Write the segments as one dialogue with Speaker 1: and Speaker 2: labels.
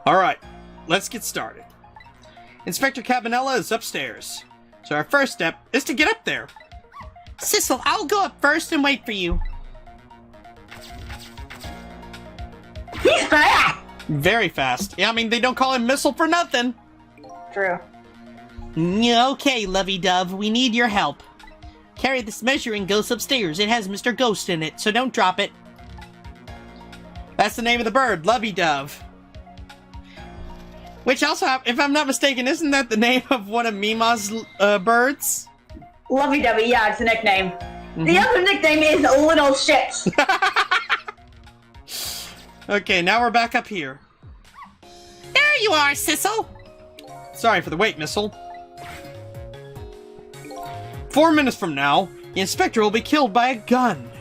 Speaker 1: Alright, let's get started. Inspector Cabanella is upstairs, so our first step is to get up there.
Speaker 2: Sissel, I'll go up first and wait for you.
Speaker 3: He's fast!
Speaker 1: Very fast. Yeah, I mean, they don't call him Missile for nothing.
Speaker 3: True.
Speaker 2: Okay, lovey-dove, we need your help. Carry this measuring ghost upstairs. It has Mr. Ghost in it, so don't drop it.
Speaker 1: That's the name of the bird, Lovey-Dove. Which also, if I'm not mistaken, isn't that the name of one of Mima's birds?
Speaker 3: Lovey-dovey, yeah, it's a nickname. The other nickname is Little Shit.
Speaker 1: Okay, now we're back up here.
Speaker 2: There you are, Sissel.
Speaker 1: Sorry for the wait, Missile. 4 minutes from now, the inspector will be killed by a gun.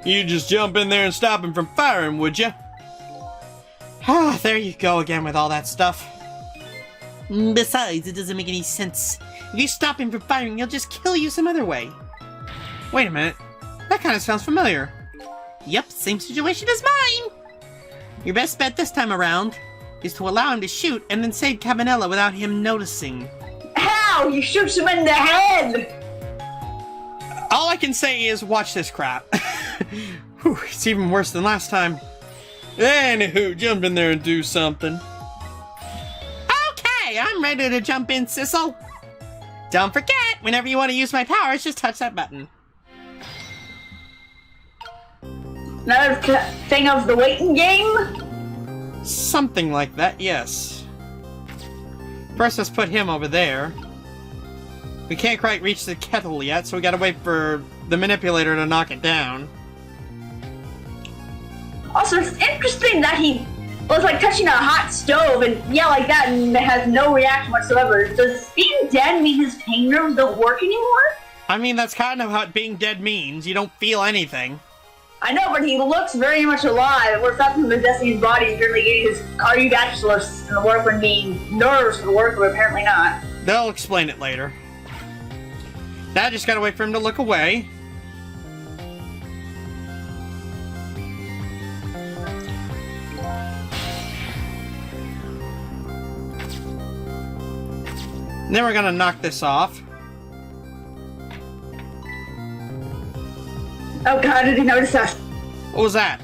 Speaker 1: You just jump in there and stop him from firing, would you? Ah, there you go again with all that stuff.
Speaker 2: Besides, it doesn't make any sense. If you stop him from firing, he'll just kill you some other way.
Speaker 1: Wait a minute. That kind of sounds familiar.
Speaker 2: Yep, same situation as mine. Your best bet this time around is to allow him to shoot and then save Cabanella without him noticing.
Speaker 3: How? You shoot him in the head!
Speaker 1: All I can say is watch this crap. Whew, it's even worse than last time. Anywho, jump in there and do something.
Speaker 2: Okay, I'm ready to jump in, Sissel. Don't forget, whenever you want to use my powers, just touch that button.
Speaker 3: Another thing of the waiting game?
Speaker 1: Something like that, yes. First, let's put him over there. We can't quite reach the kettle yet, so we gotta wait for the manipulator to knock it down.
Speaker 3: Also, it's interesting that he was like touching a hot stove and yeah, like that, and it has no reaction whatsoever. Does being dead mean his pain nerves don't work anymore?
Speaker 1: I mean, that's kind of what being dead means. You don't feel anything.
Speaker 3: I know, but he looks very much alive. We're fact from the Destiny's body is really getting his cardiovascular and the work when being nerves to work, but apparently not.
Speaker 1: They'll explain it later. Now I just gotta wait for him to look away. And then we're gonna knock this off.
Speaker 3: Oh god, did he notice us?
Speaker 1: What was that?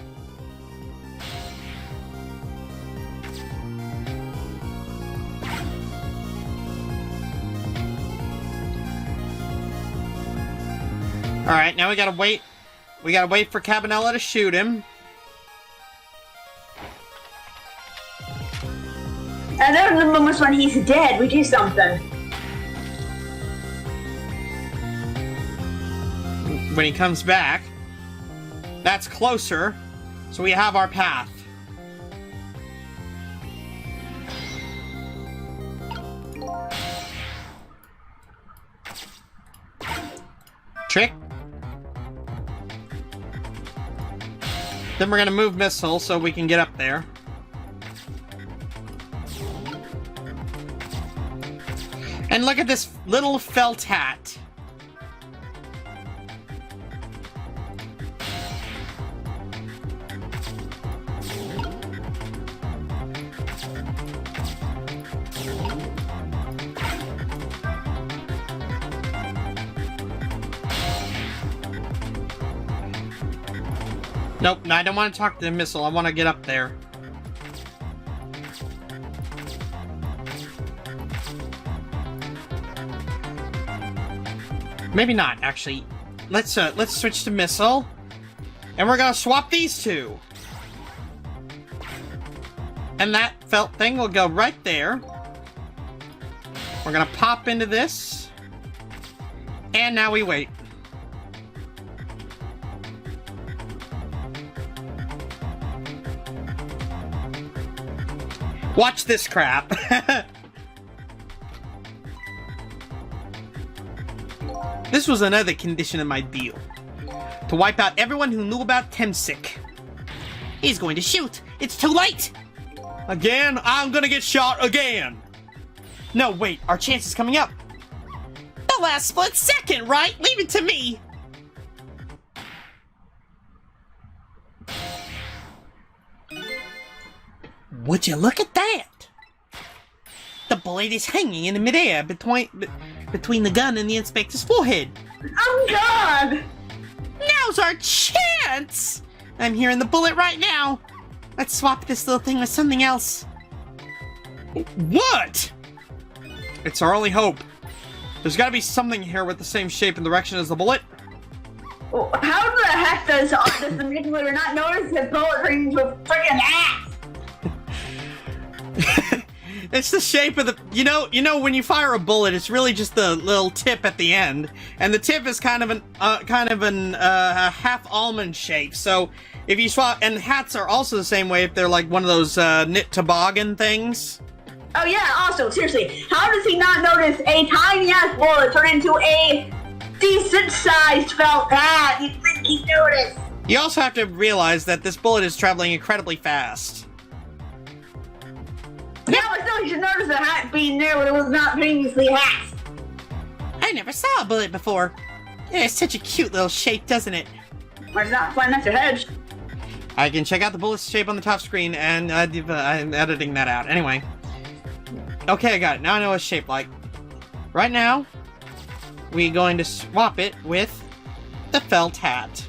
Speaker 1: Alright, now we gotta wait. We gotta wait for Cabanella to shoot him.
Speaker 3: And then the moments when he's dead, we do something.
Speaker 1: When he comes back, that's closer, so we have our path. Trick. Then we're gonna move Missile so we can get up there. And look at this little felt hat. Nope, no, I don't want to talk to the Missile. I want to get up there. Maybe not, actually. Let's switch to Missile. And we're gonna swap these two. And that felt thing will go right there. We're gonna pop into this. And now we wait. Watch this crap. This was another condition of my deal. To wipe out everyone who knew about Temsic.
Speaker 2: He's going to shoot. It's too late.
Speaker 1: Again? I'm gonna get shot again. No, wait. Our chance is coming up.
Speaker 2: The last split second, right? Leave it to me. Would you look at that? The bullet is hanging in midair between the gun and the inspector's forehead.
Speaker 3: Oh God!
Speaker 2: Now's our chance! I'm hearing the bullet right now. Let's swap this little thing with something else.
Speaker 1: What? It's our only hope. There's gotta be something here with the same shape and direction as the bullet.
Speaker 3: Well, how the heck does the manipulator not notice that bullet turns into a freaking axe?
Speaker 1: It's the shape of the, you know when you fire a bullet, it's really just the little tip at the end, and the tip is kind of an half almond shape. So if you swap, and hats are also the same way if they're like one of those knit toboggan things.
Speaker 3: Oh yeah. Also, seriously, how does he not notice a tiny ass bullet turn into a decent sized felt hat? You'd think he'd notice.
Speaker 1: You also have to realize that this bullet is traveling incredibly fast.
Speaker 3: Yeah, but still, you should notice the hat being there when it was not previously hat.
Speaker 2: I never saw a bullet before. Yeah, it's such a cute little shape, doesn't it?
Speaker 3: Why it's not flying next to hedge?
Speaker 1: I can check out the bullet's shape on the top screen, and I'm editing that out. Anyway. Okay, I got it. Now I know what it's shaped like. Right now, we're going to swap it with the felt hat.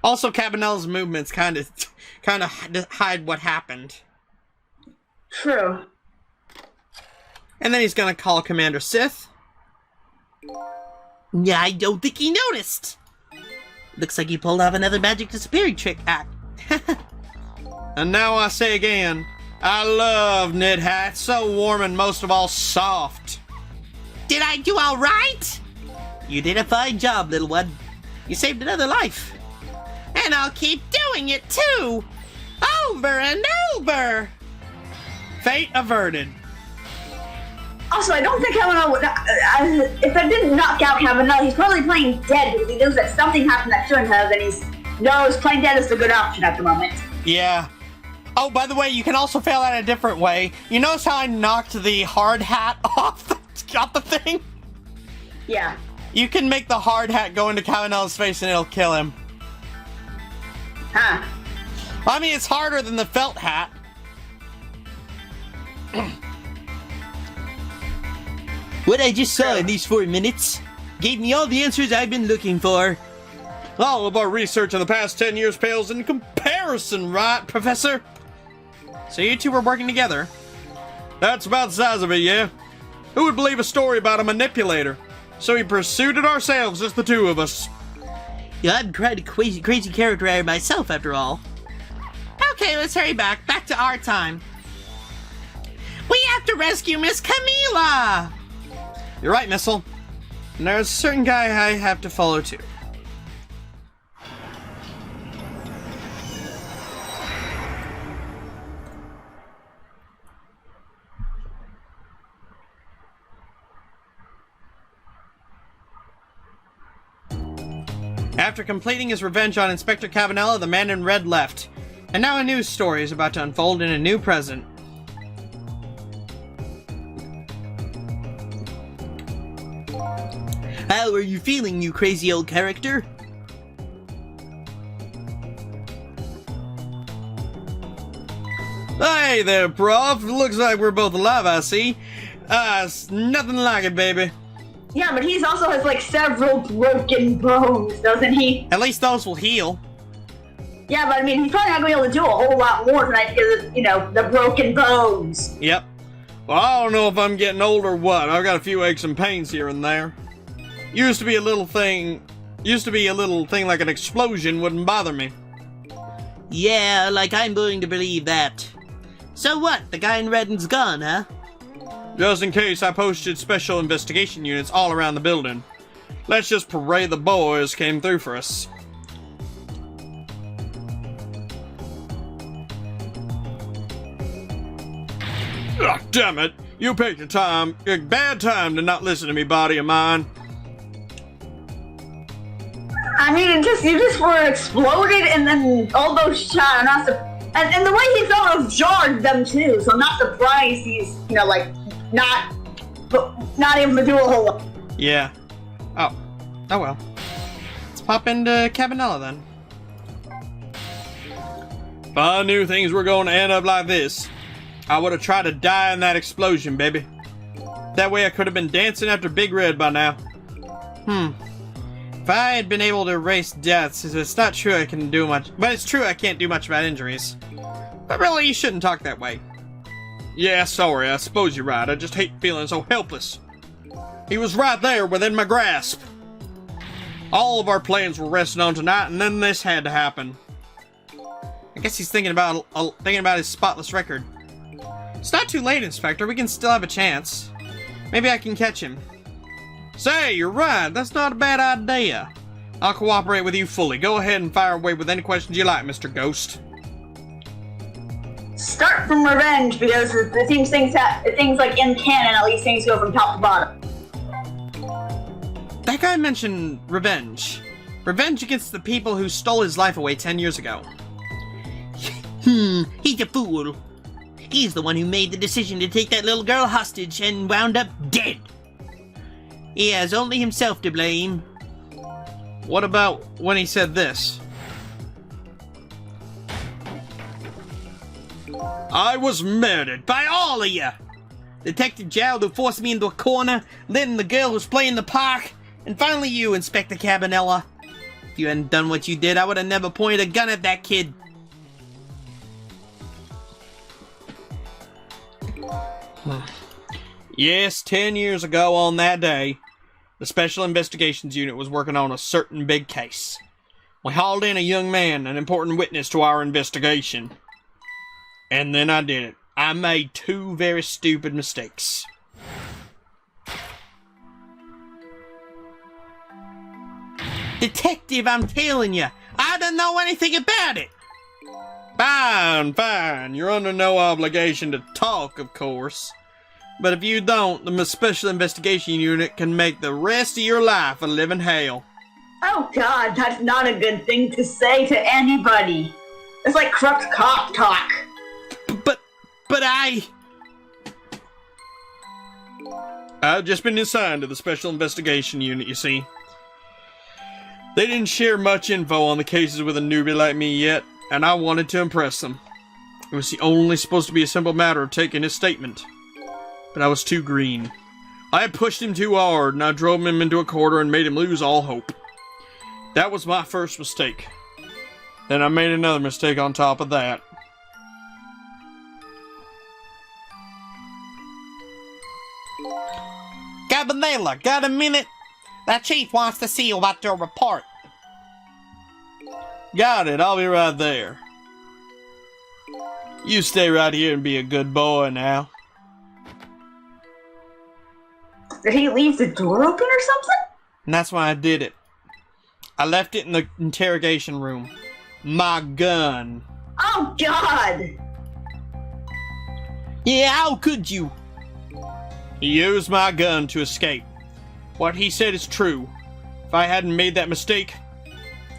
Speaker 1: Also, Cabanella's movements kind of hide what happened.
Speaker 3: True.
Speaker 1: And then he's gonna call Commander Sith.
Speaker 2: Yeah, I don't think he noticed. Looks like he pulled off another magic disappearing trick act.
Speaker 1: And now I say again, I love knit hats, so warm and most of all soft.
Speaker 2: Did I do all right? You did a fine job, little one. You saved another life. And I'll keep doing it too! Over and over!
Speaker 1: Fate averted.
Speaker 3: Also, I don't think Cabanella would. If I didn't knock out Cabanella, he's probably playing dead because he knows that something happened that shouldn't have, and he knows playing dead is a good option at the moment.
Speaker 1: Yeah. Oh, by the way, you can also fail that a different way. You notice how I knocked the hard hat off the thing?
Speaker 3: Yeah.
Speaker 1: You can make the hard hat go into Cabanella's face and it'll kill him.
Speaker 3: Huh.
Speaker 1: I mean, it's harder than the felt hat.
Speaker 2: What I just saw in these 4 minutes gave me all the answers I've been looking for.
Speaker 1: All of our research in the past 10 years pales in comparison, right, Professor? So you two were working together? That's about the size of it, yeah. Who would believe a story about a manipulator? So we pursued it ourselves, just the two of us.
Speaker 2: Yeah, I'm quite a crazy character myself, after all. Okay, let's hurry back to our time. We have to rescue Miss Camila!
Speaker 1: You're right, Missile. And there's a certain guy I have to follow, too. After completing his revenge on Inspector Cabanella, the man in red left. And now a news story is about to unfold in a new present.
Speaker 2: How are you feeling, you crazy old character?
Speaker 1: Hey there, Prof. Looks like we're both alive, I see. It's nothing like it, baby.
Speaker 3: Yeah, but he also has like several broken bones, doesn't he?
Speaker 1: At least those will heal.
Speaker 3: Yeah, but I mean, he's probably not going to be able to do a whole lot more tonight because of, the broken bones.
Speaker 1: Yep. Well, I don't know if I'm getting old or what. I've got a few aches and pains here and there. Used to be a little thing like an explosion wouldn't bother me.
Speaker 2: Yeah, like I'm willing to believe that. So what, the guy in red's gone, huh?
Speaker 1: Just in case, I posted special investigation units all around the building. Let's just parade the boys came through for us. Ugh, damn it! You picked a bad time to not listen to me, body of mine.
Speaker 3: I mean, you just were exploded and then all those shots. And the way he felt was jarred them too. So I'm not surprised he's not able to do a whole lot.
Speaker 1: Yeah. Oh well. Let's pop into Cabanella then. If I knew things were going to end up like this, I would have tried to die in that explosion, baby. That way I could have been dancing after Big Red by now. If I had been able to erase deaths, it's not true I can do much, but it's true I can't do much about injuries. But really, you shouldn't talk that way. Yeah, sorry, I suppose you're right. I just hate feeling so helpless. He was right there within my grasp. All of our plans were resting on tonight, and then this had to happen. I guess he's thinking about his spotless record. It's not too late, Inspector. We can still have a chance. Maybe I can catch him. Say, you're right. That's not a bad idea. I'll cooperate with you fully. Go ahead and fire away with any questions you like, Mr. Ghost.
Speaker 3: Start from revenge, because it seems things like in canon, at least things go from top to bottom.
Speaker 1: That guy mentioned revenge. Revenge against the people who stole his life away 10 years ago.
Speaker 2: He's a fool. He's the one who made the decision to take that little girl hostage and wound up dead. He has only himself to blame.
Speaker 1: What about when he said this? I was murdered by all of you.
Speaker 2: Detective Jowd who forced me into a corner, then the girl who's playing the park, and finally you, Inspector Cabanella. If you hadn't done what you did, I would have never pointed a gun at that kid.
Speaker 1: Yes, 10 years ago on that day, the Special Investigations Unit was working on a certain big case. We hauled in a young man, an important witness to our investigation. And then I did it. I made 2 very stupid mistakes.
Speaker 2: Detective, I'm telling you, I don't know anything about it.
Speaker 1: Fine. You're under no obligation to talk, of course. But if you don't, the Special Investigation Unit can make the rest of your life a living hell.
Speaker 3: Oh God, that's not a good thing to say to anybody. It's like corrupt cop talk.
Speaker 2: But
Speaker 1: I've just been assigned to the Special Investigation Unit, you see. They didn't share much info on the cases with a newbie like me yet, and I wanted to impress them. It was only supposed to be a simple matter of taking his statement. But I was too green. I had pushed him too hard, and I drove him into a corner and made him lose all hope. That was my first mistake. Then I made another mistake on top of that.
Speaker 2: Cabanella, got a minute? That chief wants to see you about your report.
Speaker 1: Got it, I'll be right there. You stay right here and be a good boy now.
Speaker 3: Did he leave the door open or something?
Speaker 1: And that's why I did it. I left it in the interrogation room. My gun.
Speaker 3: Oh God!
Speaker 2: Yeah, how could you?
Speaker 1: He used my gun to escape. What he said is true. If I hadn't made that mistake,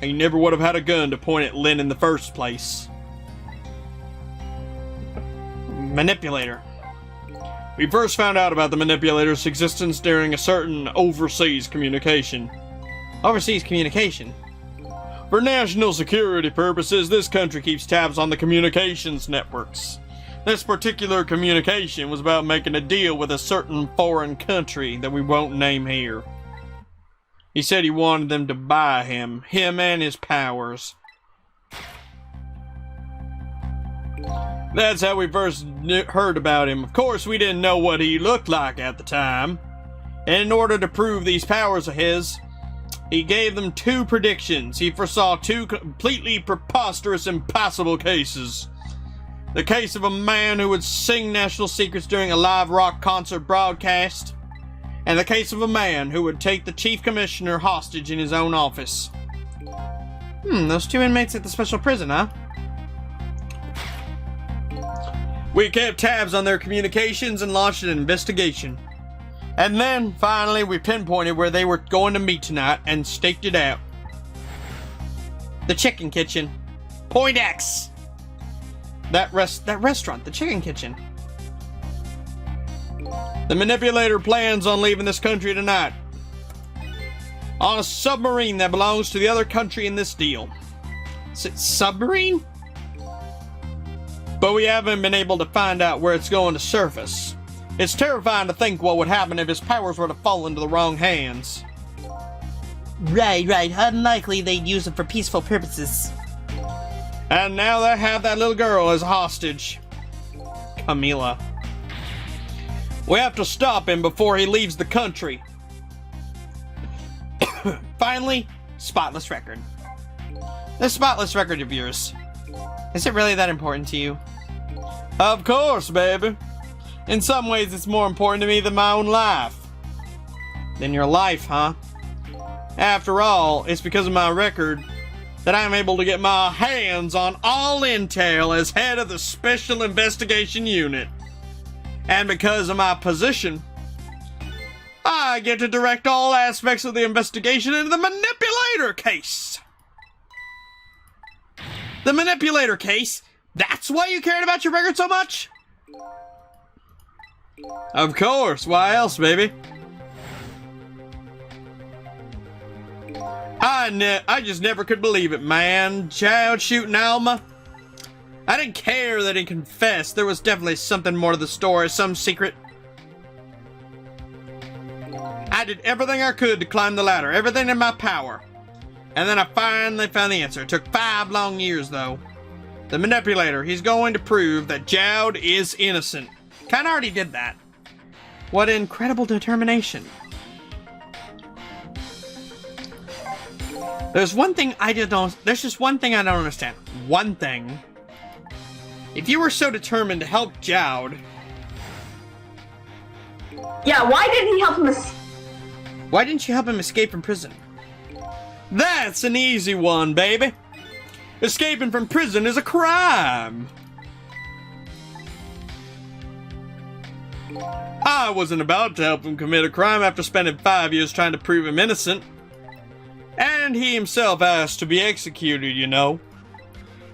Speaker 1: he never would have had a gun to point at Lynn in the first place. Manipulator. We first found out about the manipulator's existence during a certain overseas communication.
Speaker 2: Overseas communication?
Speaker 1: For national security purposes, this country keeps tabs on the communications networks. This particular communication was about making a deal with a certain foreign country that we won't name here. He said he wanted them to buy him and his powers. That's how we first heard about him. Of course, we didn't know what he looked like at the time. And in order to prove these powers of his, he gave them 2 predictions. He foresaw 2 completely preposterous, impossible cases. The case of a man who would sing national secrets during a live rock concert broadcast, and the case of a man who would take the chief commissioner hostage in his own office.
Speaker 2: Those 2 inmates at the special prison, huh?
Speaker 1: We kept tabs on their communications and launched an investigation. And then, finally, we pinpointed where they were going to meet tonight and staked it out.
Speaker 2: The Chicken Kitchen. Point X.
Speaker 1: That restaurant, the Chicken Kitchen. The manipulator plans on leaving this country tonight. On a submarine that belongs to the other country in this deal.
Speaker 2: Submarine?
Speaker 1: but we haven't been able to find out where it's going to surface. It's terrifying to think what would happen if his powers were to fall into the wrong hands.
Speaker 2: Right. Unlikely they'd use it for peaceful purposes.
Speaker 1: And now they have that little girl as a hostage. Camila. We have to stop him before he leaves the country. Finally, spotless record. This spotless record of yours, is it really that important to you? Of course, baby. In some ways, it's more important to me than my own life. Than your life, huh? After all, it's because of my record that I'm able to get my hands on all intel as head of the Special Investigation Unit. And because of my position, I get to direct all aspects of the investigation into the manipulator case. The manipulator case? That's why you cared about your record so much? Of course, why else, baby? I just never could believe it, man. Child shooting Alma. I didn't care that he confessed. There was definitely something more to the story, some secret. I did everything I could to climb the ladder, everything in my power. And then I finally found the answer. It took 5 long years, though. The manipulator, he's going to prove that Jowd is innocent. Kinda already did that. What incredible determination. There's just one thing I don't understand. One thing. If you were so determined to help Jowd...
Speaker 3: Yeah, why didn't he help him
Speaker 1: Why didn't you help him escape from prison? That's an easy one, baby. Escaping from prison is a crime. I wasn't about to help him commit a crime after spending 5 years trying to prove him innocent. And he himself asked to be executed, you know.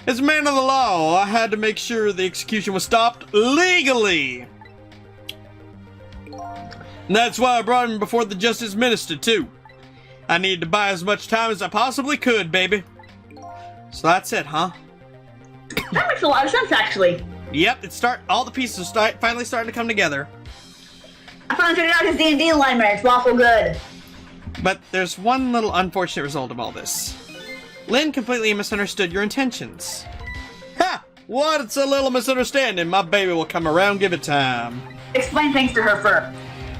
Speaker 1: As a man of the law, I had to make sure the execution was stopped legally. And that's why I brought him before the Justice Minister, too. I needed to buy as much time as I possibly could, baby. So that's it, huh?
Speaker 3: That makes a lot of sense, actually.
Speaker 1: Yep, all the pieces are finally starting to come together.
Speaker 3: I finally figured out his D&D alignment. It's lawful good.
Speaker 1: But there's one little unfortunate result of all this. Lynn completely misunderstood your intentions. Ha! What's a little misunderstanding? My baby will come around, give it time.
Speaker 3: Explain things to her first.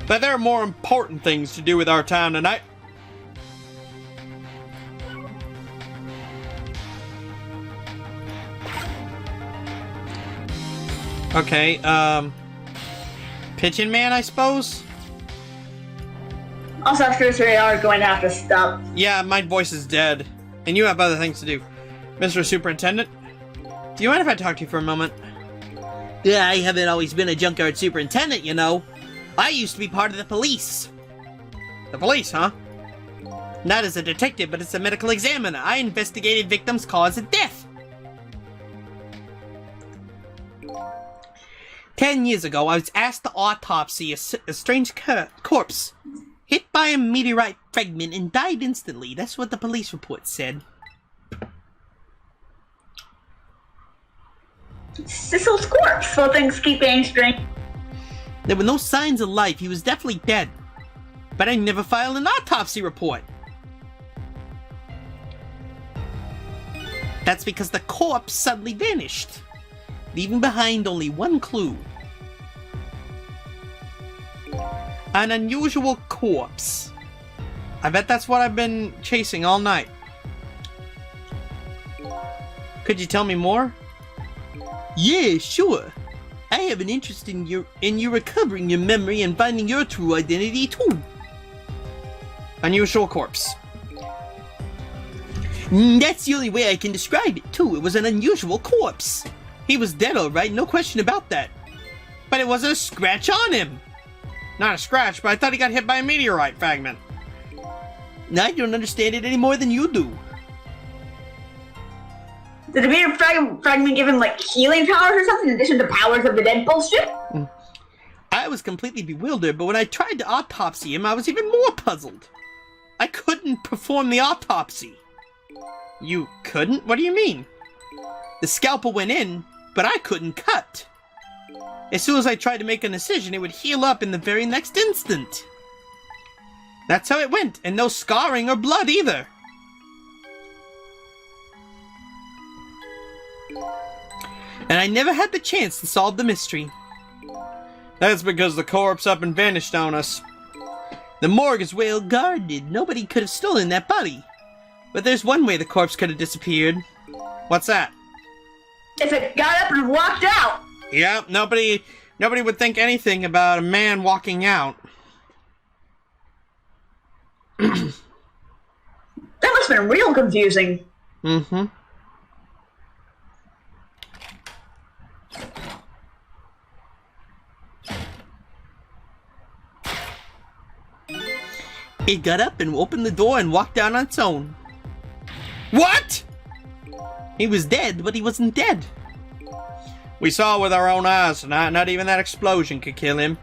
Speaker 1: But there are more important things to do with our time tonight. Okay, Pigeon Man, I suppose?
Speaker 3: Also, after this, we are going to have to stop.
Speaker 1: Yeah, my voice is dead. And you have other things to do. Mr. Superintendent? Do you mind if I talk to you for a moment?
Speaker 2: Yeah, I haven't always been a junkyard superintendent, you know. I used to be part of the police.
Speaker 1: The police, huh?
Speaker 2: Not as a detective, but as a medical examiner. I investigated victims' cause of death. 10 years ago, I was asked to autopsy a strange corpse. Hit by a meteorite fragment and died instantly. That's what the police report said.
Speaker 3: Sissel's corpse, so things keep getting strange.
Speaker 2: There were no signs of life. He was definitely dead. But I never filed an autopsy report. That's because the corpse suddenly vanished, leaving behind only one clue. An unusual corpse.
Speaker 1: I bet that's what I've been chasing all night. Could you tell me more?
Speaker 2: Yeah, sure. I have an interest in you recovering your memory and finding your true identity too.
Speaker 1: Unusual corpse.
Speaker 2: That's the only way I can describe it too. It was an unusual corpse. He was dead, alright, no question about that.
Speaker 1: But it wasn't a scratch on him. Not a scratch, but I thought he got hit by a meteorite fragment.
Speaker 2: I don't understand it any more than you do.
Speaker 3: Did the meteor fragment give him, like, healing powers or something in addition to powers of the dead bullshit?
Speaker 2: I was completely bewildered, but when I tried to autopsy him, I was even more puzzled. I couldn't perform the autopsy.
Speaker 1: You couldn't? What do you mean?
Speaker 2: The scalpel went in,
Speaker 1: but I couldn't cut. As soon as I tried to make an incision, it would heal up in the very next instant. That's how it went, and no scarring or blood either. And I never had the chance to solve the mystery. That's because the corpse up and vanished on us. The morgue is well guarded. Nobody could have stolen that body. But there's one way the corpse could have disappeared. What's that?
Speaker 3: If it got up and walked out.
Speaker 1: Yeah, nobody would think anything about a man walking out.
Speaker 3: That must have been real confusing.
Speaker 1: Mm-hmm. It got up and opened the door and walked down on its own. What? He was dead, but he wasn't dead. We saw with our own eyes, not even that explosion could kill him.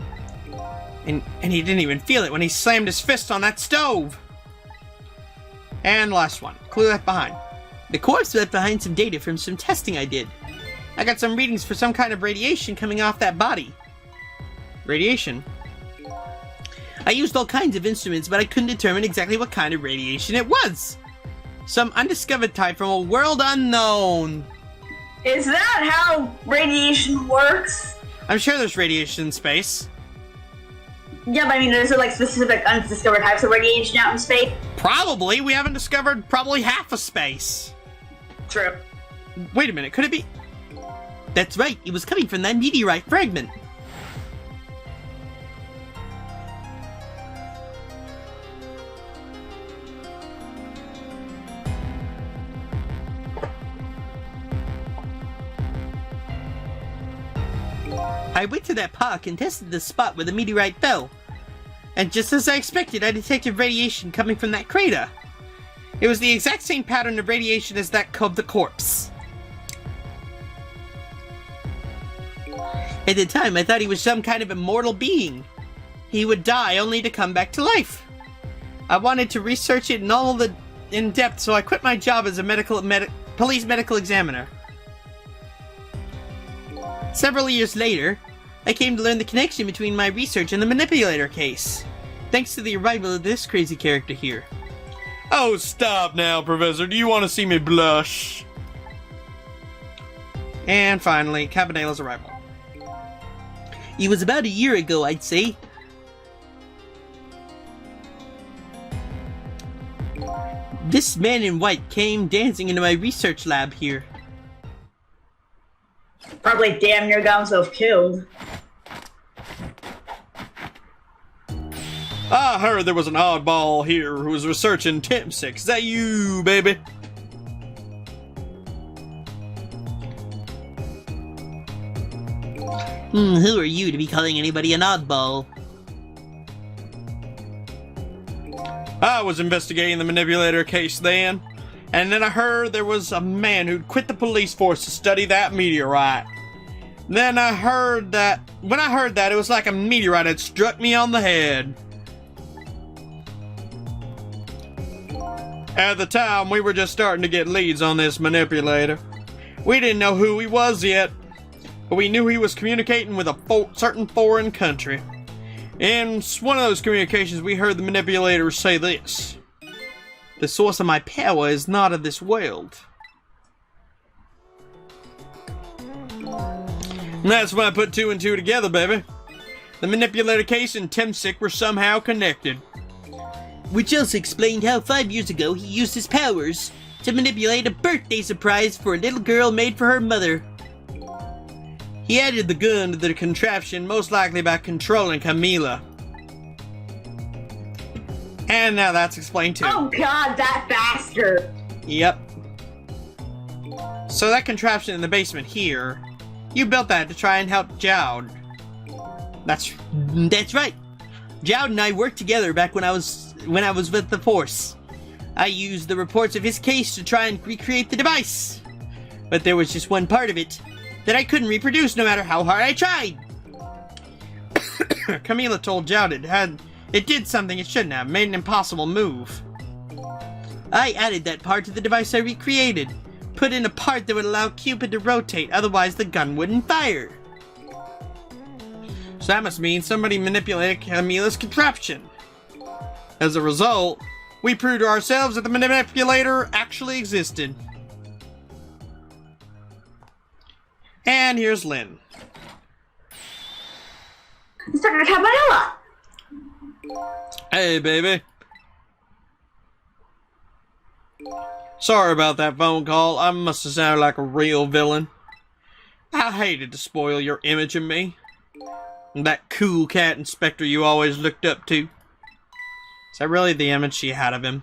Speaker 1: And he didn't even feel it when he slammed his fist on that stove. And last one, clue left behind. The corpse left behind some data from some testing I did. I got some readings for some kind of radiation coming off that body. Radiation? I used all kinds of instruments, but I couldn't determine exactly what kind of radiation it was. Some undiscovered type from a world unknown.
Speaker 3: Is that how radiation works?
Speaker 1: I'm sure there's radiation in space.
Speaker 3: Yeah, but I mean, there's like specific undiscovered types of radiation out in space.
Speaker 1: Probably. We haven't discovered probably half of space.
Speaker 3: True.
Speaker 1: Wait a minute, could it be? That's right, it was coming from that meteorite fragment. I went to that park and tested the spot where the meteorite fell. And just as I expected, I detected radiation coming from that crater. It was the exact same pattern of radiation as that of the corpse. At the time, I thought he was some kind of immortal being. He would die only to come back to life. I wanted to research it in depth, so I quit my job as a police medical examiner. Several years later, I came to learn the connection between my research and the manipulator case, thanks to the arrival of this crazy character here. Oh, stop now, Professor. Do you want to see me blush? And finally, Cabanella's arrival. It was about a year ago, I'd say. This man in white came dancing into my research lab here.
Speaker 3: Probably damn near got himself killed.
Speaker 1: I heard there was an oddball here who was researching Temp6. Is that you, baby? Who are you to be calling anybody an oddball? I was investigating the manipulator case then, and then I heard there was a man who'd quit the police force to study that meteorite. Then I heard that, when I heard that, it was like a meteorite had struck me on the head. At the time, we were just starting to get leads on this manipulator. We didn't know who he was yet, but we knew he was communicating with a certain foreign country. In one of those communications, we heard the manipulator say this: "The source of my power is not of this world." And that's when I put two and two together, baby. The manipulator case and Temp6 were somehow connected. Which also explained how 5 years ago he used his powers to manipulate a birthday surprise for a little girl made for her mother. He added the gun to the contraption, most likely by controlling Camila. And now that's explained too.
Speaker 3: Oh god, that bastard!
Speaker 1: Yep. So that contraption in the basement here, you built that to try and help Jowd. That's right. Jowd and I worked together back when I was with the Force. I used the reports of his case to try and recreate the device. But there was just one part of it that I couldn't reproduce no matter how hard I tried. Camila told Jowd it did something it shouldn't have, made an impossible move. I added that part to the device I recreated, put in a part that would allow Cupid to rotate, otherwise the gun wouldn't fire. So that must mean somebody manipulated Camilla's contraption. As a result, we proved to ourselves that the manipulator actually existed. And here's Lynn.
Speaker 3: Inspector Cabanela!
Speaker 1: Hey, baby. Sorry about that phone call. I must have sounded like a real villain. I hated to spoil your image of me. That cool cat inspector you always looked up to. Is that really the image she had of him?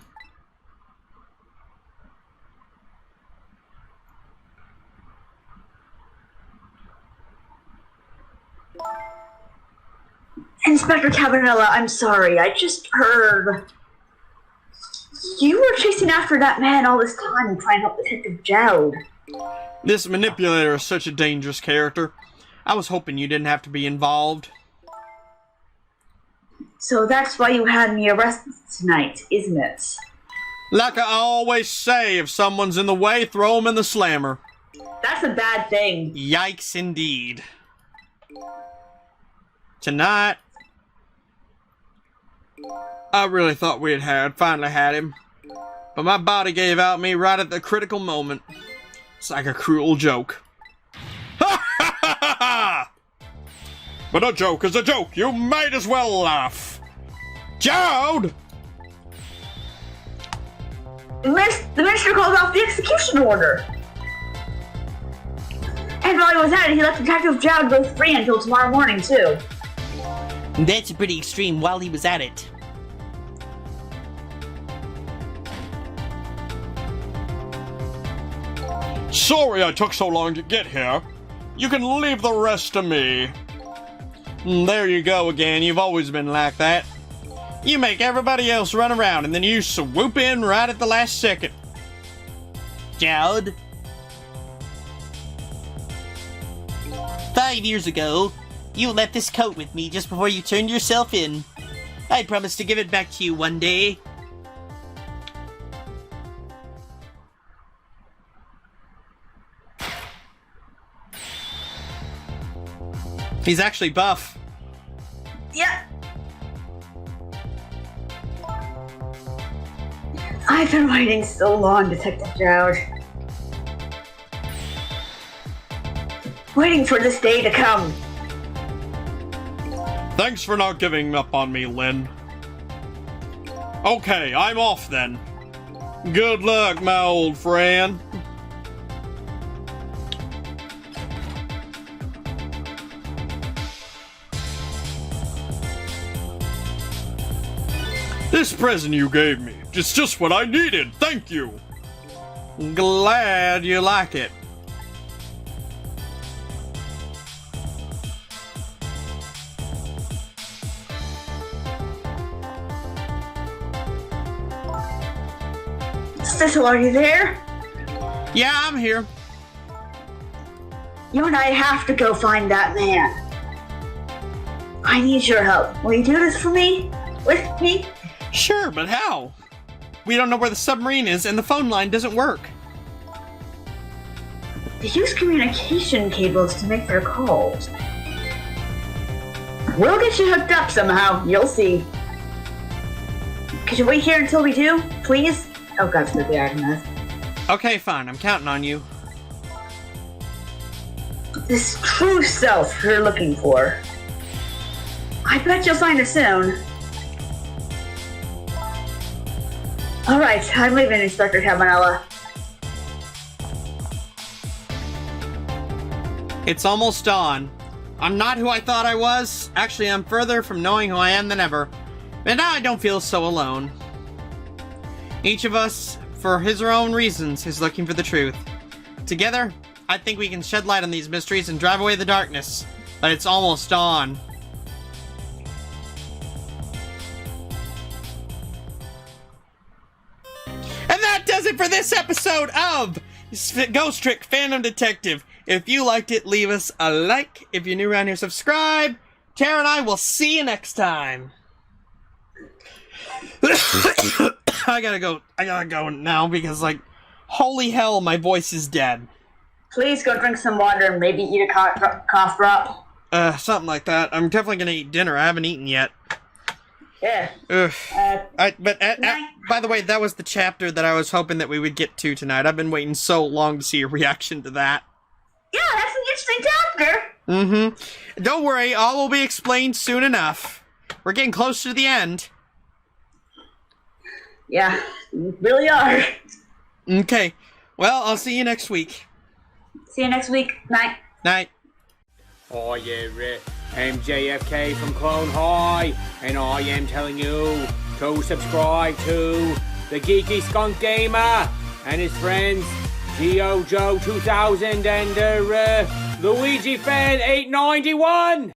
Speaker 3: Inspector Cabanela, I'm sorry. I just heard you were chasing after that man all this time and trying to help Detective Jowd.
Speaker 1: This manipulator is such a dangerous character. I was hoping you didn't have to be involved.
Speaker 3: So that's why you had me arrested tonight, isn't it?
Speaker 1: Like I always say, if someone's in the way, throw them in the slammer.
Speaker 3: That's a bad thing.
Speaker 1: Yikes indeed. Tonight, I really thought we finally had him. But my body gave out me right at the critical moment. It's like a cruel joke. Ha ha ha ha ha! But a joke is a joke. You might as well laugh. Jowd!
Speaker 3: The minister called off the execution order. And while he was at it, he let Detective Jowd go free until tomorrow morning, too.
Speaker 2: That's pretty extreme while he was at it.
Speaker 1: Sorry I took so long to get here. You can leave the rest to me. There you go again. You've always been like that. You make everybody else run around and then you swoop in right at the last second.
Speaker 2: Jowd. 5 years ago, you left this coat with me just before you turned yourself in. I promised to give it back to you one day.
Speaker 1: He's actually buff.
Speaker 3: Yeah. I've been waiting so long, Detective Jowd. Waiting for this day to come.
Speaker 1: Thanks for not giving up on me, Lynn. Okay, I'm off then. Good luck, my old friend. This present you gave me, it's just what I needed, thank you! Glad you like it.
Speaker 3: Cecil, are you there?
Speaker 1: Yeah, I'm here.
Speaker 3: You and I have to go find that man. I need your help. Will you do this for me? With me?
Speaker 1: Sure, but how? We don't know where the submarine is and the phone line doesn't work.
Speaker 3: They use communication cables to make their calls. We'll get you hooked up somehow. You'll see. Could you wait here until we do, please? Oh, God, forbid the Agnes.
Speaker 1: Okay, fine, I'm counting on you.
Speaker 3: This true self you're looking for. I bet you'll find it soon. Alright, I'm leaving, Inspector Cabanela.
Speaker 1: It's almost dawn. I'm not who I thought I was. Actually, I'm further from knowing who I am than ever. But now I don't feel so alone. Each of us, for his or own reasons, is looking for the truth. Together, I think we can shed light on these mysteries and drive away the darkness. But it's almost dawn. And that does it for this episode of Ghost Trick Phantom Detective. If you liked it, leave us a like. If you're new around here, subscribe. Tara and I will see you next time. I gotta go now because, like, Holy hell, my voice is dead.
Speaker 3: Please go drink some water and maybe eat a cough drop.
Speaker 1: Something like that. I'm definitely gonna eat dinner. I haven't eaten yet.
Speaker 3: Yeah.
Speaker 1: Ugh. By the way, that was the chapter that I was hoping that we would get to tonight. I've been waiting so long to see your reaction to that.
Speaker 3: Yeah, that's an interesting chapter.
Speaker 1: Mm-hmm. Don't worry, all will be explained soon enough. We're getting close to the end.
Speaker 3: Yeah, you really are.
Speaker 1: Okay. Well, I'll see you next week.
Speaker 3: See you next week. Night.
Speaker 1: Night.
Speaker 4: Oh yeah, MJFK from Clone High, and I am telling you to subscribe to the Geeky Skunk Gamer and his friends, Geo Joe 2000 and Luigi Fan 891.